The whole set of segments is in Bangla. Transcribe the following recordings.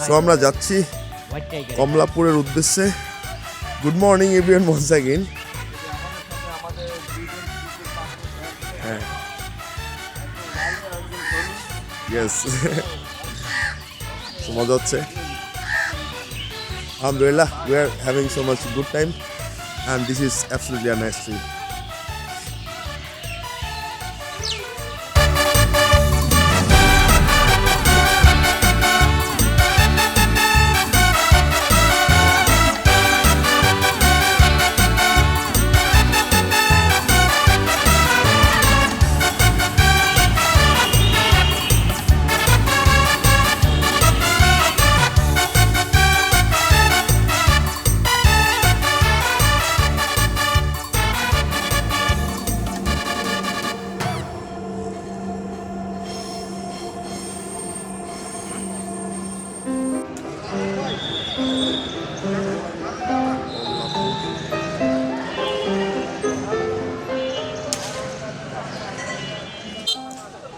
সো আমরা যাচ্ছি কমলাপুরের উদ্দেশ্যে। Good morning everyone once again. হ্যাঁ, ইয়েস, মজা হচ্ছে। Alhamdulillah, we are having so much good time and this is absolutely a nice trip.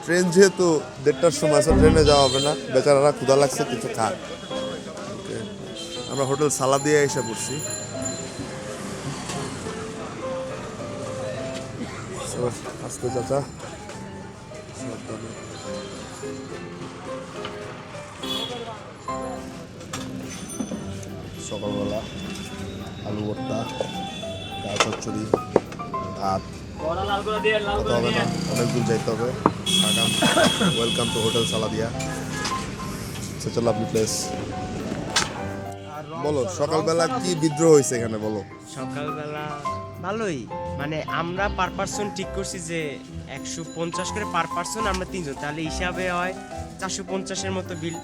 Train যেহেতু 1:30টার সময় আছে, ট্রেনে যাওয়া হবে না, বেচারারা ক্ষুধা লাগছে, কিছু খাক। আমরা হোটেল সালাদিয়া এসে পড়ছি। আস্তে চাচা, সকালবেলা আলু ভর্তা, ডাল চচ্চড়ি, ভাত, হবে না, অনেক দূর যাইতে হবে। Welcome to hotel Saladia, such a lovely place. বলো সকালবেলা কি বিদ্রোহ হয়েছে এখানে, বলো। সকালবেলা ভালোই, মানে আমরা পার পার্সন ঠিক করছি যে 150 করে পার পার্সন, আমরা 3 জন, তাহলে হিসাবে হয় 450-এর মতো বিল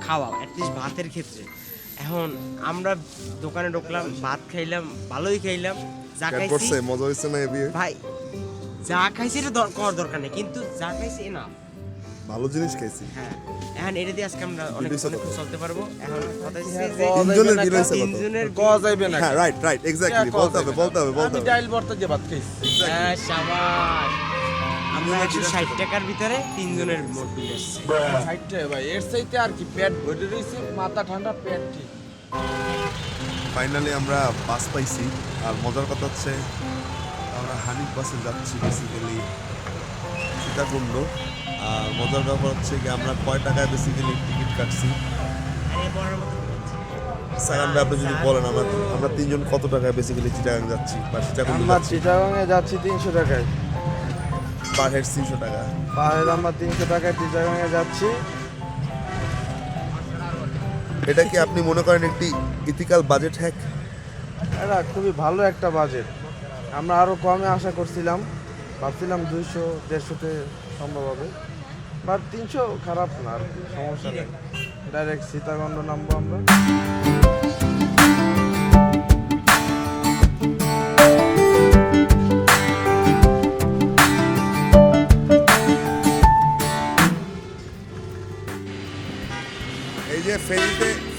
খাওয়া, অ্যাটলিস্ট ভাতের ক্ষেত্রে। এখন আমরা দোকানে ঢুকলাম, ভাত খাইলাম, ভালোই খাইলাম, যা খাইছি মজা হয়েছে না ভাই, যা খাইছি এটা করার দরকার নেই, কিন্তু যা খাইছি না ভালো জিনিস খাইছি। হ্যাঁ, এখন এটা দিয়ে আজকে আমরা অনেক চলতে পারবো। এখন কথা হচ্ছে যে তিনজনের বিল হইছে কত? তিনজনের গজ যাইবে না। হ্যাঁ, রাইট, এক্স্যাক্টলি, বলতে হবে। আমি ডাইল ভর্তা দিয়ে ভাত খাইছি। হ্যাঁ, শাবাশ। আমরা 160 টাকার ভিতরে 3 জনের মোট বিল আসছে। 60 টাকা ভাই, এর চাইতে আর কি, পেট ভরে রইছে, মাথা ঠান্ডা, পেট ঠিক। ফাইনালি আমরা বাস পাইছি। আর মজার কথা হচ্ছে আমরা হানিফ বাসে যাচ্ছি বেসিক্যালি সীতাকুণ্ড। আর মজার ব্যাপার হচ্ছে কি আমরা কয় টাকায় বেসিক্যালি টিকিট কাটছি। সায়ান ভাই, আপনি যদি বলেন আমরা 3 জন কত টাকায় বেসিক্যালি চিটাগাং যাচ্ছি বা সীতাকুণ্ড আমরা যাচ্ছি? চিটাগাংয়ে যাচ্ছি 300 টাকায়, পার হেড 300 টাকা। পার হেড আমরা 300 টাকায় চিটাগাংয়ে যাচ্ছি। এটা কি আপনি মনে করেন একটি ইথিক্যাল বাজেট হ্যাক? এটা খুবই ভালো একটা বাজেট। আমরা আরও কমে আশা করছিলাম, ভাবছিলাম 200-150-তে সম্ভব হবে, বাট 300 খারাপ না, আর কি সমস্যা নেই। ডাইরেক্ট সীতাকুণ্ড নামবো আমরা। এই যে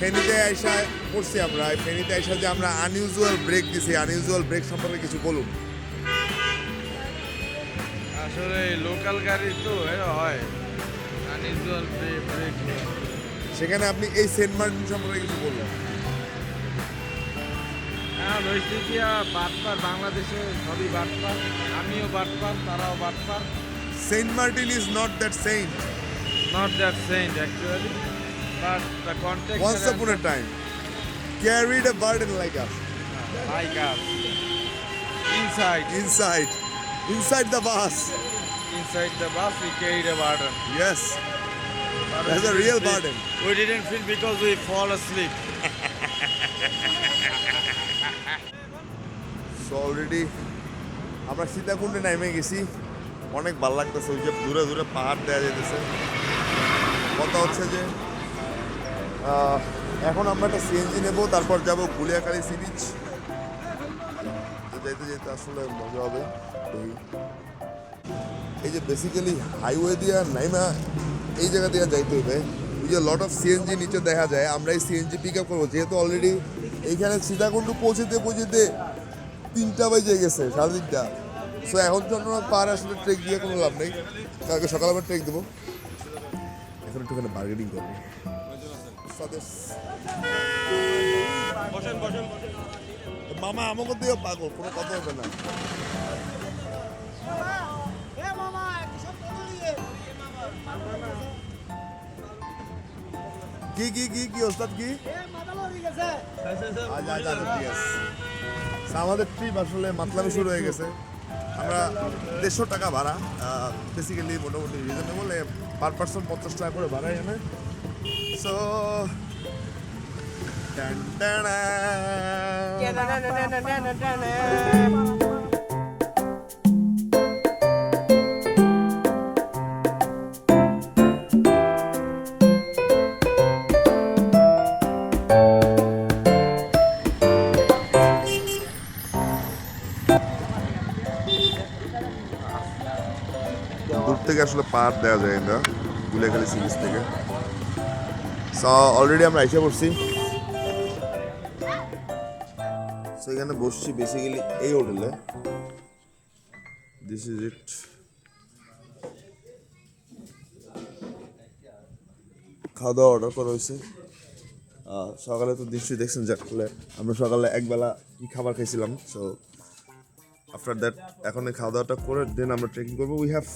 ফেনীতে আইসা পড়ছি আমরা, ফেনীতে আইসা যে আমরা আনইউজুয়াল ব্রেক দিছি, আনইউজুয়াল ব্রেক সম্পর্কে কিছু বলুন। আসলে লোকাল গাড়ি তো হয় আনইউজুয়াল ব্রেক। সেখানে আপনি এই সেন্ট মার্টিন সম্পর্কে কিছু বলুন। হ্যাঁ, রয়েছে কি বাটপার, বাংলাদেশে সবই বাটপার, আমিও বাটপার, তারাও বাটপার। Saint Martin is not that saint, not that saint actually, but the context once upon a time carried a burden like us, like us inside the bus. Inside the bus we carried a burden. Yes, But that's a we real didn't feel- burden. We didn't feel because we fall asleep. So already আমরা সীতাকুণ্ডে নেমে গেছি, অনেক ভালো লাগতেছে। ওই যে দূরে দূরে পাহাড় দেওয়া যেতেছে। কথা হচ্ছে যে এখন আমরা একটা সিএনজি নেব, তারপর যাব গুলিয়াখালী সি বিচ। যেতে যেতে আসলে মজা হবে। এই যে বেসিক্যালি হাইওয়ে দিয়ে নাইমা এই জায়গা দিয়ে যাইতে হবে। ওই যে লট অফ সিএনজি নিচে দেখা যায়, আমরা এই সিএনজি পিক আপ করবো, যেহেতু অলরেডি এইখানে সীতাকুণ্ড পৌঁছতে 3টা বাজে গেছে, 3:30। সো এখন জন্য পার আসলে ট্রেক দিয়ে কোনো লাভ নেই, কালকে সকালে আবার ট্রেক দেবো। এখন একটুখানি বার্গেনিং করবো। ওস্তাদের মামা আমাকে দিয়েও পাগল, কোনো কথা হবে না। কি কি কি কি ওস্তাদ কি? আচ্ছা, আচ্ছা, ঠিক আছে। So, আমাদের ট্রিপ আসলে মাতলামি শুরু হয়ে গেছে। আমরা 150 টাকা ভাড়া, বেসিক্যালি মোটামুটি রিজনেবল, পার পার্সন 50 টাকা করে ভাড়া এখানে। সো দূর থেকে আসলে পাহাড় দেওয়া যায় না গুলেখালি সিরিজ থেকে। সো অলরেডি আমরা এসে পড়ছি। সো এখানে বসছি বেসিক্যালি এই হোটেলে। দিস ইজ ইট। খাওয়া দাওয়া অর্ডার করা হয়েছে। সকালে তো নিশ্চয়ই দেখছেন যে আমরা সকালে একবেলা কি খাবার খাইছিলাম। সো আফটার দ্যাট এখন এই খাওয়া দাওয়াটা করে দেন আমরা ট্রেকিং করবো। We have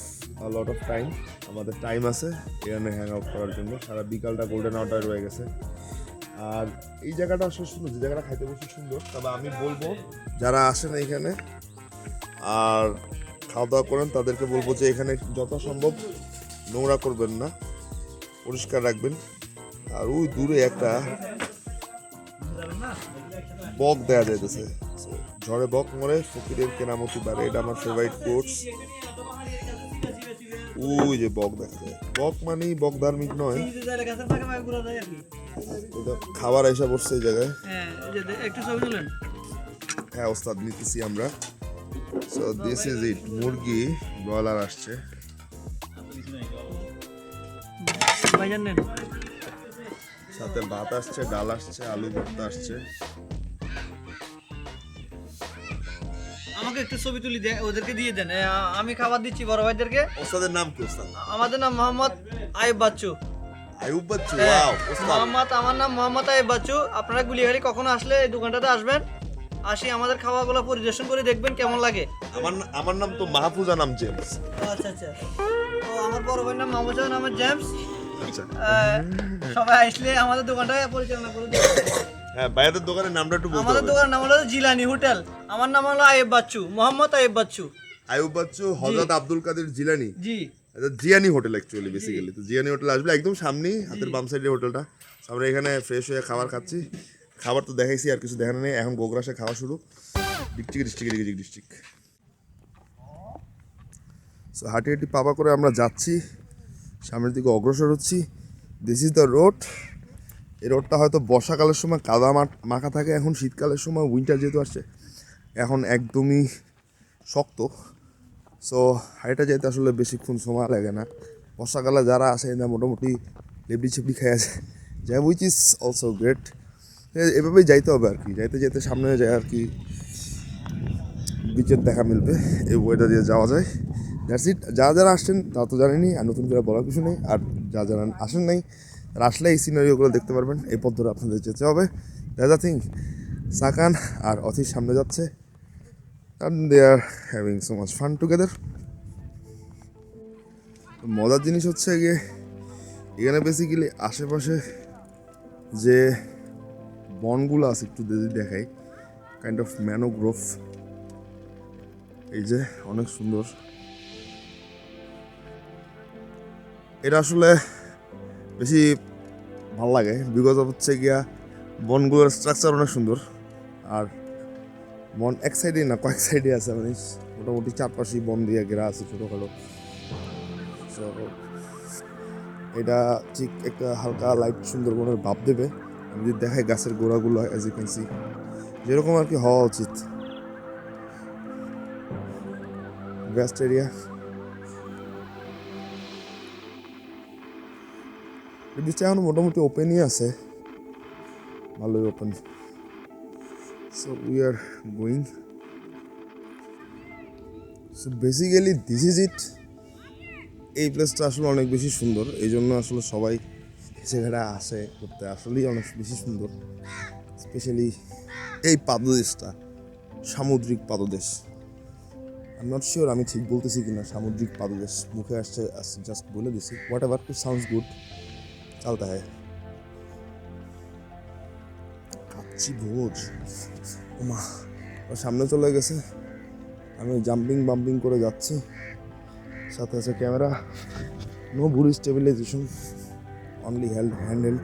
a lot of time, আমাদের টাইম আছে এখানে হ্যাং আউট করার জন্য। সারা বিকালটা গোল্ডেন আওয়ার রয়ে গেছে। আর এই জায়গাটা আসলে সুন্দর, যে জায়গাটা খাইতে বেশি সুন্দর। তবে আমি বলবো যারা আসেন এখানে আর খাওয়া দাওয়া করেন তাদেরকে বলবো যে এখানে যথাসম্ভব নোংরা করবেন না, পরিষ্কার রাখবেন। আর ওই দূরে একটা বক দেয়া যাইতেছে, ঝড়ে বক মরে ফকিরের কেনামতি বাড়ে, এটা আমার ফেভারিট কোটস। ওই যে বক দেখা যায়, বক মানেই বক ধার্মিক নয়, খাবার এসে পড়ছে এই জায়গায়। হ্যাঁ ওস্তাদ নিতেছি আমরা। সো দিস ইজ ইট, মুরগি ব্রয়লার আসছে, সাথে ভাত আসছে, ডাল আসছে, আলু ভর্তা আসছে। আমাকে একটু ছবি তুলি ওদেরকে দিয়ে দেন, আমি খাবার দিচ্ছি বড় ভাইদেরকে। ওস্তাদের নাম কি ওস্তাদ? আমাদের নাম মোহাম্মদ আইয়ুব বাচ্চু। আইয়ুব বাচ্চু, ওয়াও ওস্তাদ। আমার নাম মোহাম্মদ আইয়ুব বাচ্চু। আপনারা গুলিয়াখালী কখনো আসলে এই দোকানটাতে আসবেন, আসি আমাদের খাওয়াগুলো পরিদর্শন করে দেখবেন কেমন লাগে। আমার নাম তো মাহফুজা, নাম জেমস। আচ্ছা আচ্ছা, ও আমার বড় ভাইয়ের নাম মাহমুদ নাম জেমস। আচ্ছা, সবাই আসলে আমাদের দোকানটা পরিচালনা করে দেবেন। হ্যাঁ ভাইয়াদের দোকানের নামটা একটু বলতে আমাদের হবে। দোকানের নাম হলো জিলানি হোটেল। আমার নাম হলো আইয়ুব বাচ্চু, মোহাম্মদ আইয়ুব বাচ্চু। আইয়ুব বাচ্চু, হযরত আব্দুল কাদের জিলানি। জি, এটা জিয়ানি হোটেল অ্যাকচুয়ালি, বেসিক্যালি তো জিয়ানি হোটেল আসলে একদম সামনেই, হাতের বাম সাইডে হোটেলটা। আমরা এখানে ফ্রেশ হয়ে খাবার খাচ্ছি। খাবার তো দেখাইছি, আর কিছু দেখানো নেই। এখন গোগ্রাসে খাওয়া শুরু, ডিস্ট্রিক্ট। সো হাঁটি হাঁটি পাপা করে আমরা যাচ্ছি, সামনের দিকে অগ্রসর হচ্ছি। This is the road. এই রোডটা হয়তো বর্ষাকালের সময় কাদা মাখা থাকে, এখন শীতকালের সময় উইন্টার যেহেতু আসছে এখন একদমই শক্ত। সো হাইটা যেতে আসলে বেশিক্ষণ সময় লাগে না। বর্ষাকালে যারা আসে না মোটামুটি লেবড়ি ছেপড়ি খেয়ে যায়, উইচ ইজ অলসো গ্রেট। এভাবেই যাইতে হবে আর কি, যাইতে যেতে সামনে যায় আর কি বিচের দেখা মিলবে, এই ওয়েটা দিয়ে যাওয়া যায়। That's it. যারা আসছেন তা তো জানেনি, আর নতুন করে বলার কিছু নেই। আর যারা আসেন নাই তারা আসলে এই সিনারিওগুলো দেখতে পারবেন। এই পথ ধরে আপনাদের যেতে হবে। That's a thing. সাকান আর অথির সামনে যাচ্ছে, and they are having so much fun together. মজার জিনিস হচ্ছে গিয়ে এখানে বেসিক্যালি আশেপাশে যে বনগুলো আছে একটু যদি দেখাই, কাইন্ড অফ ম্যানোগ্রোভ, এই যে অনেক সুন্দর। এটা আসলে বেশি ভাল লাগে বিকজ অফ হচ্ছে গিয়া বনগুলোর স্ট্রাকচার অনেক সুন্দর। আর বন এক সাইডে না, কয়েক সাইডে আছে, মানে মোটামুটি চারপাশেই বন দিয়ে ঘেরা আছে ছোটোখাটো। সো এটা ঠিক একটা হালকা লাইট সুন্দরবনের ভাব দেবে। আমি যদি দেখাই গাছের গোড়াগুলো, অ্যাজ ইউ ক্যান সি, যেরকম আর কি হওয়া উচিত। Vast area. বিচটা এখন মোটামুটি ওপেনই আছে, ভালোই open. So we are going. So basically this is ইট। এই প্লেসটা আসলে অনেক বেশি সুন্দর, এই জন্য আসলে সবাই জায়গাটা আসে করতে আসলেই অনেক বেশি সুন্দর, স্পেশালি এই পাদদেশটা, সামুদ্রিক পাদদেশ। আমি নট শিওর আমি ঠিক বলতেছি কিনা, সামুদ্রিক পাদদেশ মুখে আসছে, জাস্ট বলে দিছি, whatever, it sounds good, চলতা হ্যায়। কাচ্চি ভোজ, ওমা ওর সামনে চলে গেছে, আমি জাম্পিং বাম্পিং করে যাচ্ছি, সাথে আছে ক্যামেরা, নো ভুল স্টেবিলাইজেশন, অনলি হ্যান্ড হেল্ড।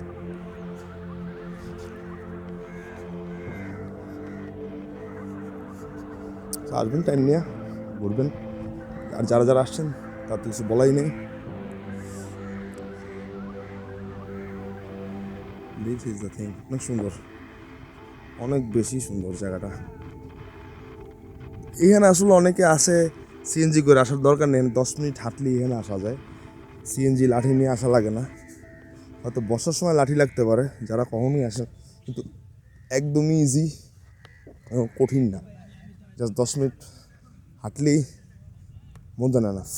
আসবেন টাইম নিয়ে ঘুরবেন, আর যারা যারা আসছেন তার তো কিছু বলাই নেই। দিস ইজ দ্য থিং, অনেক সুন্দর, অনেক বেশি সুন্দর জায়গাটা। এখানে আসলে অনেকে আসে সিএনজি করে, আসার দরকার নেই, 10 মিনিট হাঁটলে এখানে আসা যায়, সিএনজি লাঠি নিয়ে আসা লাগে না। হয়তো বর্ষার সময় লাঠি লাগতে পারে যারা কখনোই আসে, কিন্তু একদমই ইজি, কঠিন না, জাস্ট 10 মিনিট হাঁটলেই more than enough.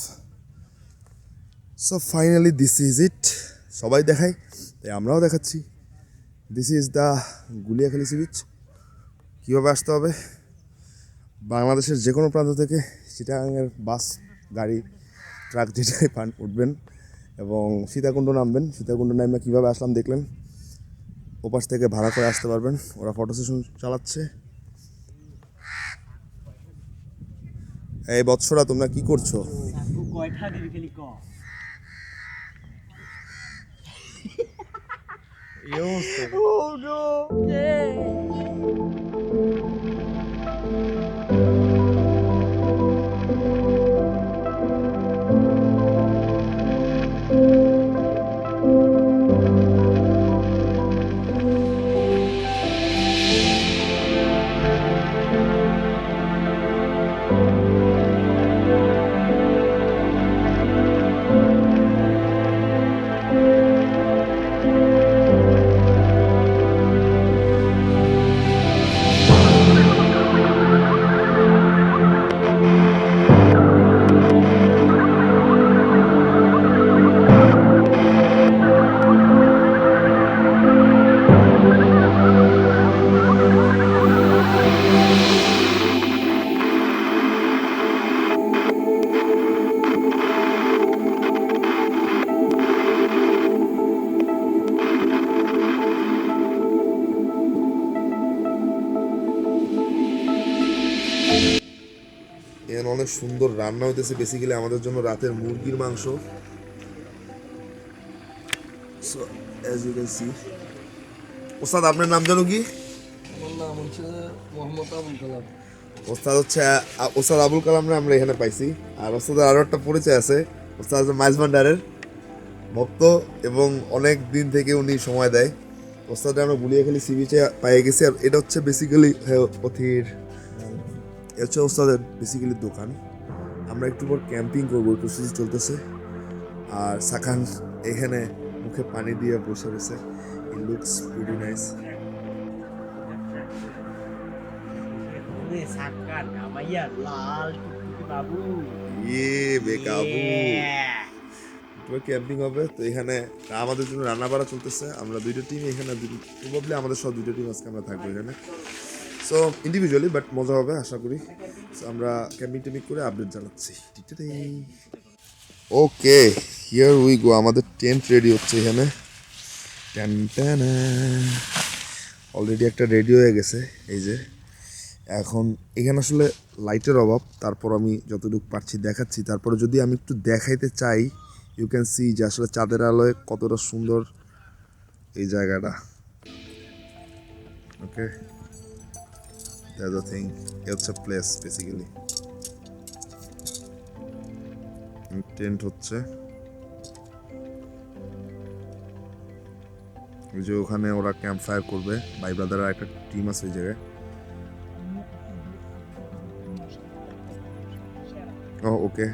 So finally this is it, সবাই দেখায় তাই আমরাও দেখাচ্ছি। This is the Guliakhali sea beach. কীভাবে আসতে হবে? বাংলাদেশের যে কোনো প্রান্ত থেকে চিটাগাংয়ের বাস, গাড়ি, ট্রাক যেটাই পান উঠবেন এবং সীতাকুণ্ড নামবেন। সীতাকুণ্ড নামে কীভাবে আসলাম দেখলেন, ওপাশ থেকে ভাড়া করে আসতে পারবেন। ওরা ফটো সেশন চালাচ্ছে। এই বৎসরা তোমরা কি করছো? কয়টা দিবি খালি ক। এখানে অনেক সুন্দর রান্না হইতেছে, বেসিক্যালি আমাদের জন্য রাতের মুরগির মাংস। So as you can see. ওস্তাদ আপনার নাম জানো কি? আমার নাম হচ্ছে মোহাম্মদ আবুল কালাম। ওস্তাদ হচ্ছে ওস্তাদ আবুল কালামরে আমরা এখানে পাইছি। আর ওস্তাদের আরও একটা পরিচয় আছে, ওস্তাদ হচ্ছে মাইজ ভান্ডারের ভক্ত এবং অনেক দিন থেকে উনি সময় দেয়। ওস্তাদে আমরা গুলিয়াখালী সি বিচে পাইয়ে গেছি। আর এটা হচ্ছে বেসিক্যালি পথির, এ হচ্ছে ওস্তাদের বেসিক্যালি দোকান। আমরা একটু পর ক্যাম্পিং করবো, প্রস্তুতি চলতেছে। আর সাখান এখানে মুখে পানি দিয়ে বসে রয়েছে। It looks pretty nice. সাকার কামাইয়া লাল টুকটুকি বাবু, ইয়ে বেকাবু, ক্যাম্পিং হবে। তো এখানে আমাদের জন্য রান্না বাড়া চলতেছে। আমরা দুইটা টিম এখানে, প্রবাবলি আমাদের সব দুইটা টিম আজকে আমরা থাকবো এখানে। সো ইন্ডিভিজুয়ালি বাট মজা হবে আশা করি। সো আমরা ক্যাম্পিং টেম্পিং করে আপডেট জানাচ্ছি। ওকে, হিয়ার উই গো। আমাদের টেন্ট রেডি হচ্ছে এখানে। অলরেডি একটা রেডি হয়ে গেছে। এই যে এখন এখানে আসলে লাইটের অভাব, তারপর আমি যতটুকু পারছি দেখাচ্ছি। তারপরে যদি আমি একটু দেখাইতে চাই, ইউ ক্যান সি যে আসলে চাঁদের আলোয় কতটা সুন্দর এই জায়গাটা। Okay, that's the thing. It's a place basically. Tent হচ্ছে ওই যে ওখানে, ওরা ক্যাম্প ফায়ার করবে। ভাই ব্রাদাররা একটা টিম আছে ওই জায়গায়। ওকে,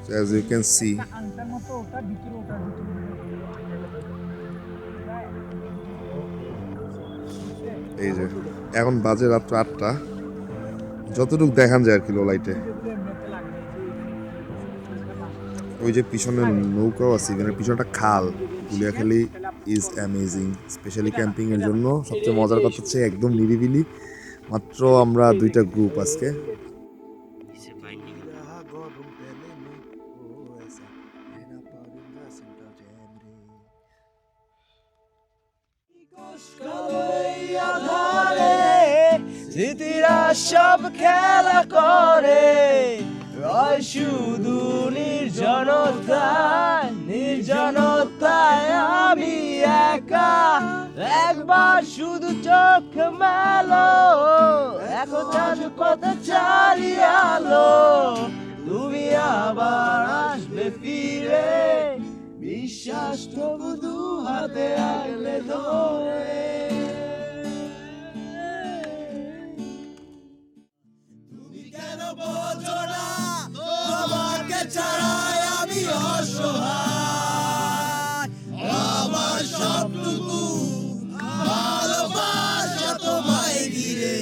so as you can see, এই যে এখন বাজে রাত্র 8টা, যতটুকু দেখান যায় আর কি লো লাইটে। ওই যে পিছনে নৌকাও আছে, এখানে পিছনটা খাল। Guliakhali is amazing, specially camping এর জন্য। সবচেয়ে মজার কথা হচ্ছে একদম নিরিবিলি। মাত্র আমরা 2টা গ্রুপ আজকে। স্মৃতিরা সব খেলা করে রয় শুধু নির্জনতায়, নির্জনতায় আমি একা। একবার শুধু চোখ মেলো, এখন চাঁদ কত চারিয়ে আলো। তুমি আবার আসবে ফিরে, বিশ্বাস তবু দু হাতে আগলে ধরে। তোমাকে ছাড়াই আমি অসহায়, আমার সবটুকু ভালোবাসা তোমায় ঘিরে।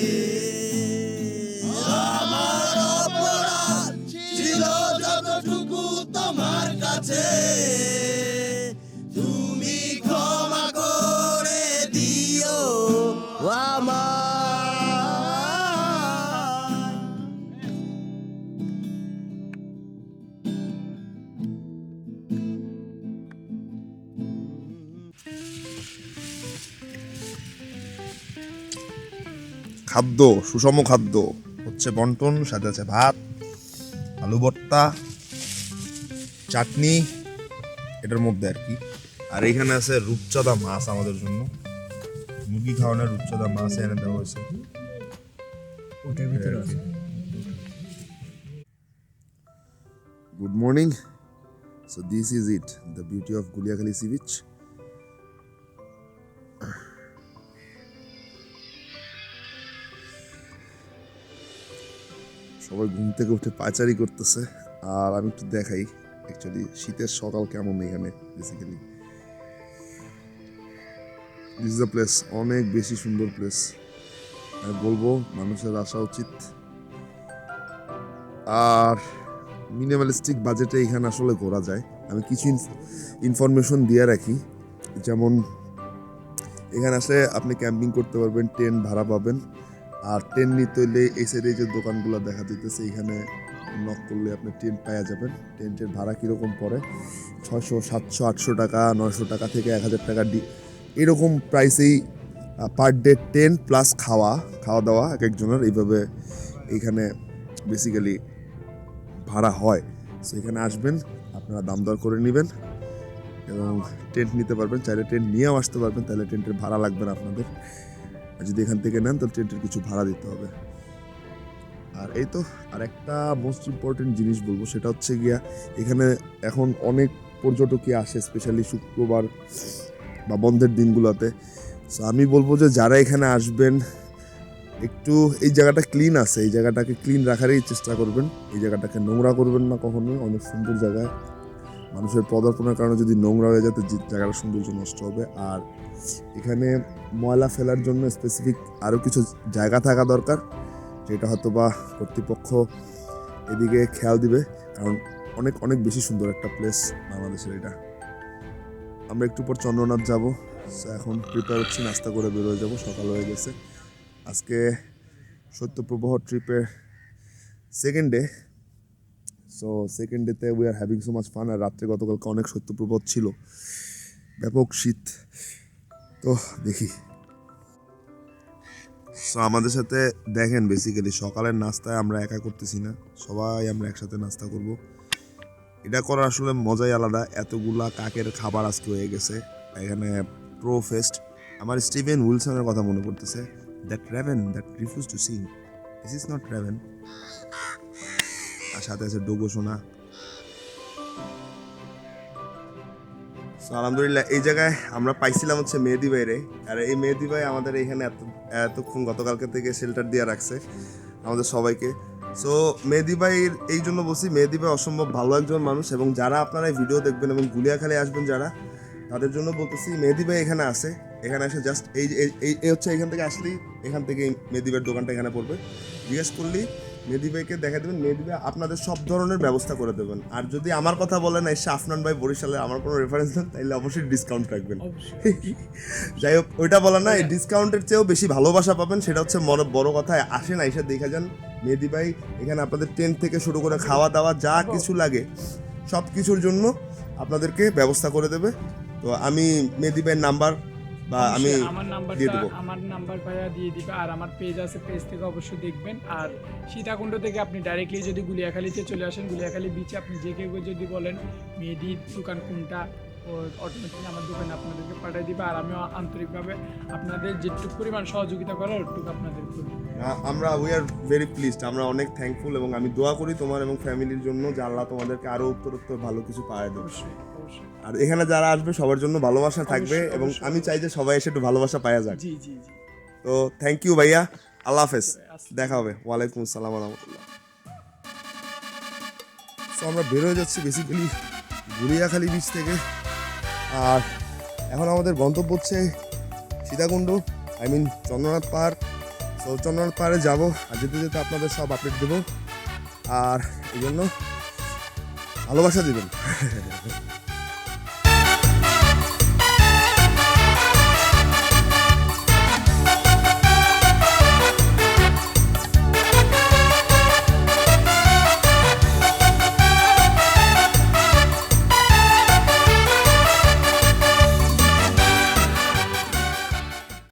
আমার অপরাধ ছিল যতটুকু তোমার কাছে, তুমি ক্ষমা করে দিও আমার। খাদ্য, সুষম খাদ্য হচ্ছে বন্টন, সাথে আছে ভাত, আলু ভর্তা, চাটনি এটার মধ্যে আর কি। আর এখানে আছে রূপচাঁদা মাছ আমাদের জন্য, মুরগি খাওয়ানোর রূপচাঁদা মাছ এনে দেওয়া হয়েছে। ওটার ভিতরে আছে। Good morning. So this is it, the beauty of Guliakhali sea beach. সবাই ঘুম থেকে উঠে পায়চারি করতেছে, আর আমি একটু দেখাই অ্যাকচুয়ালি শীতের সকাল কেমন এখানে। Basically this is the place, অনেক বেশি সুন্দর প্লেস। আমি বলবো মানুষের আসা উচিত। আর মিনিমালিস্টিক বাজেটে এখানে আসলে ঘোরা যায়। আমি কিছু ইনফরমেশন দিয়ে রাখি, যেমন এখানে আসলে আপনি ক্যাম্পিং করতে পারবেন, টেন্ট ভাড়া পাবেন। আর টেন্ট নিতে হলে এই সাইডে যে দোকানগুলো দেখা দিতেছে এখানে নক করলে আপনি টেন্ট পাওয়া যাবেন। টেন্টের ভাড়া কীরকম পড়ে 600, 700, 800 টাকা, 900 টাকা থেকে 1000 টাকা এরকম প্রাইসেই পার ডে টেন্ট প্লাস খাওয়া দাওয়া এক একজনের এইভাবে এইখানে বেসিক্যালি ভাড়া হয়। সো এখানে আসবেন, আপনারা দাম দর করে নেবেন এবং টেন্ট নিতে পারবেন। চাইলে টেন্ট নিয়েও আসতে পারবেন, তাহলে টেন্টের ভাড়া লাগবে না আপনাদের। আর যদি এখান থেকে নেন তাহলে টেন্টের কিছু ভাড়া দিতে হবে। আর এই তো, আর একটা মোস্ট ইম্পর্টেন্ট জিনিস বলবো, সেটা হচ্ছে গিয়া এখানে এখন অনেক পর্যটকই আসে, স্পেশালি শুক্রবার বা বন্ধের দিনগুলোতে। সো আমি বলবো যে যারা এখানে আসবেন একটু এই জায়গাটা ক্লিন আছে, এই জায়গাটাকে ক্লিন রাখারই চেষ্টা করবেন। এই জায়গাটাকে নোংরা করবেন না কখনোই। অনেক সুন্দর জায়গায় মানুষের পদার্পণের কারণে যদি নোংরা হয়ে যায় তো জায়গাটার সৌন্দর্য নষ্ট হবে। আর এখানে ময়লা ফেলার জন্য স্পেসিফিক আরও কিছু জায়গা থাকা দরকার, যেটা হয়তো বা কর্তৃপক্ষ এদিকে খেয়াল দিবে, কারণ অনেক অনেক বেশি সুন্দর একটা প্লেস বাংলাদেশের এটা। আমরা একটু পর চন্দ্রনাথ যাব। এখন প্রিপেয়ার হচ্ছি, নাস্তা করে বের হয়ে যাবো, সকাল হয়ে গেছে। আজকে শৈত্যপ্রবাহ ট্রিপের সেকেন্ড ডে। সো সেকেন্ড ডেতে we are having so much fun. আর রাত্রে গতকালকে অনেক শৈত্যপ্রবাহ ছিল, ব্যাপক শীত। তো দেখি। সো আমাদের সাথে দেখেন বেসিক্যালি সকালের নাস্তায় আমরা একা করতেছি না, সবাই আমরা একসাথে নাস্তা করব। এটা করার আসলে মজাই আলাদা। এতগুলা কাকের খাবার আজকে হয়ে গেছে এখানে। Pro fest. আমার স্টিভেন উইলসনের কথা মনে পড়তেছে, that raven that refuse to sing, this is not raven. আর সাথে আছে ডোগো সোনা। আলহামদুলিল্লাহ এই জায়গায় আমরা পাইছিলাম হচ্ছে মেহেদি ভাইরে। আর এই মেহেদি ভাই আমাদের এখানে এতক্ষণ গতকালকে থেকে শেল্টার দিয়ে রাখছে আমাদের সবাইকে। সো মেহেদি ভাইয়ের এই জন্য বলছি, মেহেদি ভাই অসম্ভব ভালো একজন মানুষ। এবং যারা আপনারা এই ভিডিও দেখবেন এবং গুলিয়াখালী আসবেন যারা, তাদের জন্য বলতেছি মেহেদি ভাই এখানে আসে। এখানে এসে জাস্ট এই হচ্ছে এখান থেকে আসলেই এখান থেকে মেহেদি ভাইয়ের দোকানটা এখানে পড়বে। জিজ্ঞেস করলেই মেহেদি ভাইকে দেখা দেবেন, মেহেদি ভাই আপনাদের সব ধরনের ব্যবস্থা করে দেবেন। আর যদি আমার কথা বলেন এসে আফনান ভাই বরিশালে আমার কোনো রেফারেন্স নেন, তাইলে অবশ্যই ডিসকাউন্ট রাখবেন। যাই হোক, ওইটা বলা না, এই ডিসকাউন্টের চেয়েও বেশি ভালোবাসা পাবেন, সেটা হচ্ছে বড় কথা। আসেন, আইসা দেখা যান মেহেদি ভাই এখানে আপনাদের টেন্ট থেকে শুরু করে খাওয়া দাওয়া যা কিছু লাগে সব কিছুর জন্য আপনাদেরকে ব্যবস্থা করে দেবে। তো আমি মেহেদি ভাইয়ের নাম্বার বা আমি দিয়ে দেবো। আমার নাম্বার ভাইয়া দিয়ে দিবে, আর আমার পেজ আছে, পেজ থেকে অবশ্যই দেখবেন। আর সীতাকুণ্ড থেকে আপনি ডাইরেক্টলি যদি গুলিয়াখালীতে চলে আসেন, গুলিয়াখালী বিচে আপনি যে কেউ যদি বলেন মেহেদির দোকান কোনটা, ও অটোমেটিক আমার দোকানে আপনাদেরকে পাঠিয়ে দিবে। আর আমিও আন্তরিকভাবে আপনাদের যেটুকু পরিমাণ সহযোগিতা করার ওটুকু আপনাদের করি। আমরা উই আর ভেরি প্লিজড, আমরা অনেক থ্যাঙ্কফুল, এবং আমি দোয়া করি তোমার এবং ফ্যামিলির জন্য যে আল্লাহ তোমাদেরকে আরও উত্তরোত্তর ভালো কিছু পাওয়া দেবে। অবশ্যই অবশ্যই। আর এখানে যারা আসবে সবার জন্য ভালোবাসা থাকবে, অবশ্যই, এবং অবশ্যই। আমি চাই যে সবাই এসে একটু ভালোবাসা পাওয়া যাক। জি জি জি। তো থ্যাংক ইউ ভাইয়া, আল্লাহ হাফেজ, দেখা হবে। ওয়ালাইকুম আসসালাম রহমতুল্লাহ। সো আমরা বের হয়ে যাচ্ছি বেসিক্যালি গুলিয়াখালী বিচ থেকে, আর এখন আমাদের গন্তব্য হচ্ছে সীতাকুণ্ড, আই মিন চন্দ্রনাথ পাহাড়। সো চন্দ্রনাথ পাহাড়ে যাবো, আর যেতে যেতে আপনাদের সব আপডেট দেবো, আর এই জন্য ভালোবাসা দিবেন।